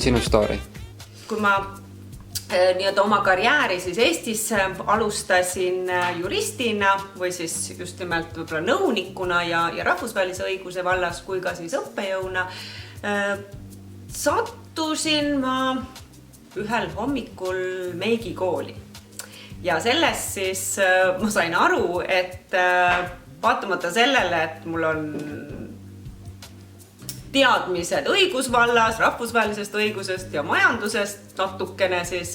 on sinu story? Kui ma nii-öelda oma karjääri siis Eestis alustasin juristina või siis just nimelt võib-olla nõunikuna ja rahvusvahelise õiguse vallas kui ka siis õppejõuna, sattusin ma ühel hommikul meigikooli. Ja sellest siis ma sain aru, et vaatamata sellele, et mul on teadmised õigusvallas, rahvusvahelisest õigusest ja majandusest natukene, siis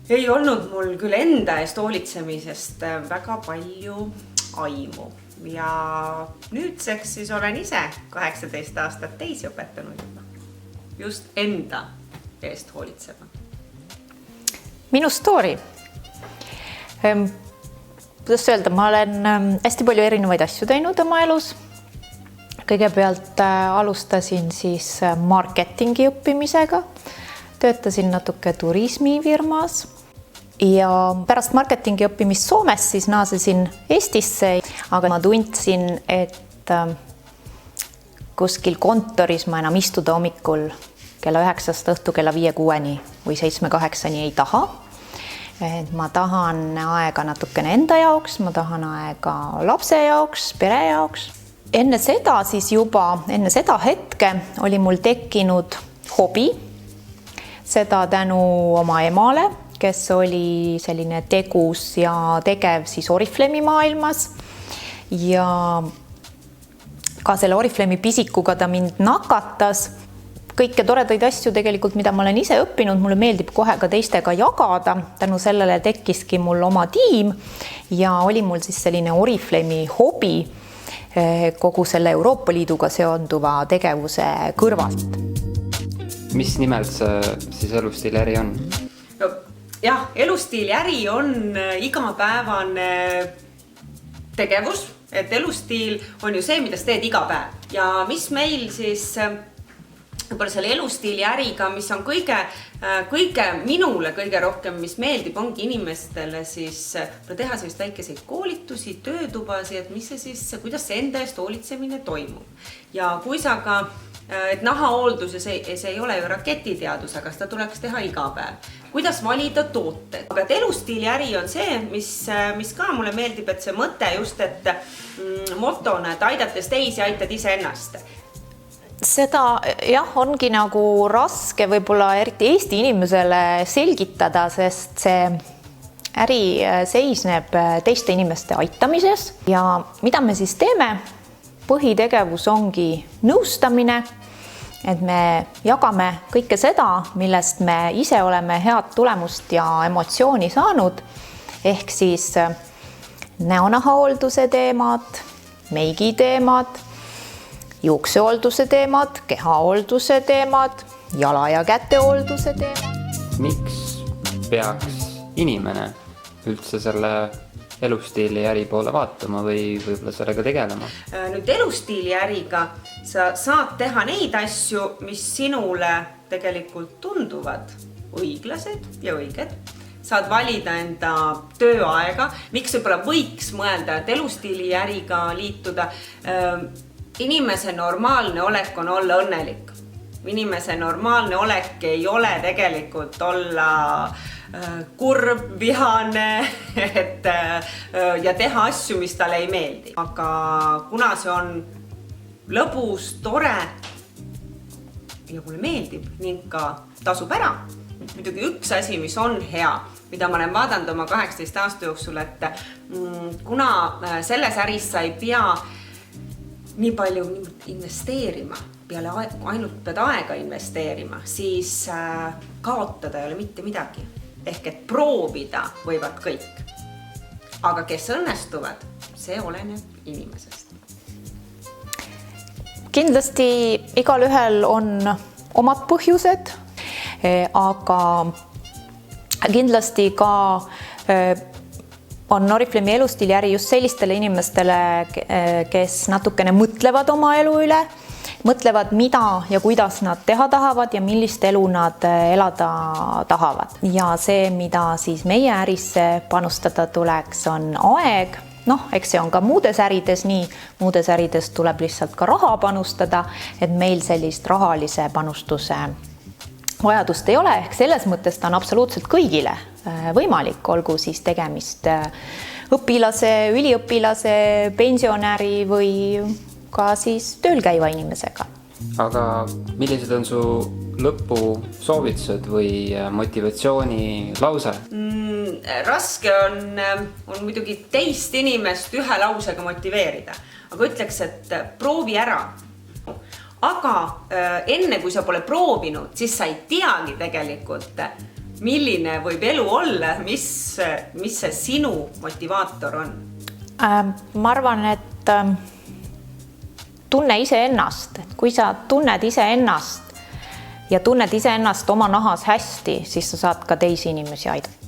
ei olnud mul küll enda eest hoolitsemisest väga palju aimu. Ja nüüdseks siis olen ise 18 aastat teisi õpetanud juba. Just enda eest hoolitsema. Minu story. Kuidas öelda, ma olen hästi palju erinevaid asju teinud oma elus. Kõigepealt alustasin siis marketingi õppimisega, töötasin natuke turismifirmas ja pärast marketingi õppimist Soomes siis naasesin Eestisse, aga ma tundsin, et kuskil kontoris ma enam istuda hommikul kella 9 õhtu kella 5-6 või 7-8 ei taha. Et ma tahan aega natukene enda jaoks, ma tahan aega lapse jaoks, pere jaoks. Enne seda hetke oli mul tekkinud hobi, seda tänu oma emale, kes oli selline tegus ja tegev siis Oriflemi maailmas ja ka selle Oriflemi pisikuga ta mind nakatas. Kõike toredaid asju tegelikult, mida ma olen ise õppinud, mulle meeldib kohe ka teistega jagada. Tänu sellele tekkiski mul oma tiim ja oli mul siis selline Oriflemi hobi kogu selle Euroopa Liiduga seonduva tegevuse kõrvalt. Mis nimelt see siis elustiili äri on? No, jah, elustiili äri on igapäevane tegevus, et elustiil on ju see, mida sa teed iga päev. Ja mis meil siis võib-olla selle elustiili äriga, mis on minule kõige rohkem, mis meeldib, ongi inimestele siis teha sellist väikeseid koolitusi, töötubasi, et mis see siis, kuidas see enda eest hoolitsemine toimub. Ja kui sa ka, et nahahooldus, see ei ole ju raketiteadus, aga seda tuleks teha iga päev. Kuidas valida tooted. Aga et elustiili äri on see, mis ka mulle meeldib, et see mõte just, et motona, et aidates teisi, aitad ise ennast. Seda ongi nagu raske võib-olla eriti Eesti inimesele selgitada, sest see äri seisneb teiste inimeste aitamises ja mida me siis teeme? Põhitegevus ongi nõustamine, et me jagame kõike seda, millest me ise oleme head tulemust ja emotsiooni saanud, ehk siis näonahahoolduse teemad, meigi teemad, juuksehoolduse teemad, kehahoolduse teemad, jala ja kätehoolduse teemad. Miks peaks inimene üldse selle elustiili äri poole vaatama või võib-olla sellega tegelema? Nüüd elustiili äriga sa saad teha neid asju, mis sinule tegelikult tunduvad õiglased ja õiged. Saad valida enda tööaega. Miks võib-olla võiks mõelda, et elustiili äriga liituda? Inimese normaalne olek on olla õnnelik. Inimese normaalne olek ei ole tegelikult olla kurb, vihane ja teha asju, mis talle ei meeldi. Aga kuna see on lõbus, tore ja mulle meeldib ning ka tasub ära, muidugi üks asi, mis on hea, mida ma olen vaadanud oma 18 aasta jooksul, et kuna selles äris sa ei pea nii palju investeerima, peale ainult pead aega investeerima, siis kaotada ei ole mitte midagi. Ehk et proovida võivad kõik. Aga kes õnnestuvad, see oleneb inimesest. Kindlasti igal ühel on omad põhjused, aga kindlasti ka on Oriflemi elustiili äri just sellistele inimestele, kes natukene mõtlevad oma elu üle, mõtlevad, mida ja kuidas nad teha tahavad ja millist elu nad elada tahavad. Ja see, mida siis meie ärisse panustada tuleks, on aeg. Eks see on ka muudes ärides nii. Muudes ärides tuleb lihtsalt ka raha panustada, et meil sellist rahalise panustuse vajadust ei ole, ehk selles mõttes ta on absoluutselt kõigile võimalik, olgu siis tegemist õpilase, üliõpilase, pensionäri või ka siis tööl käiva inimesega. Aga millised on su lõpusoovitused või motivatsioonilause? Raske on muidugi teist inimest ühe lausega motiveerida, aga ütleks, et proovi ära. Aga enne kui sa pole proovinud, siis sa ei teagi tegelikult, milline võib elu olla, mis see sinu motivaator on. Ma arvan, et tunne iseennast, et kui sa tunned iseennast ja tunned iseennast oma nahas hästi, siis sa saad ka teisi inimesi aidata.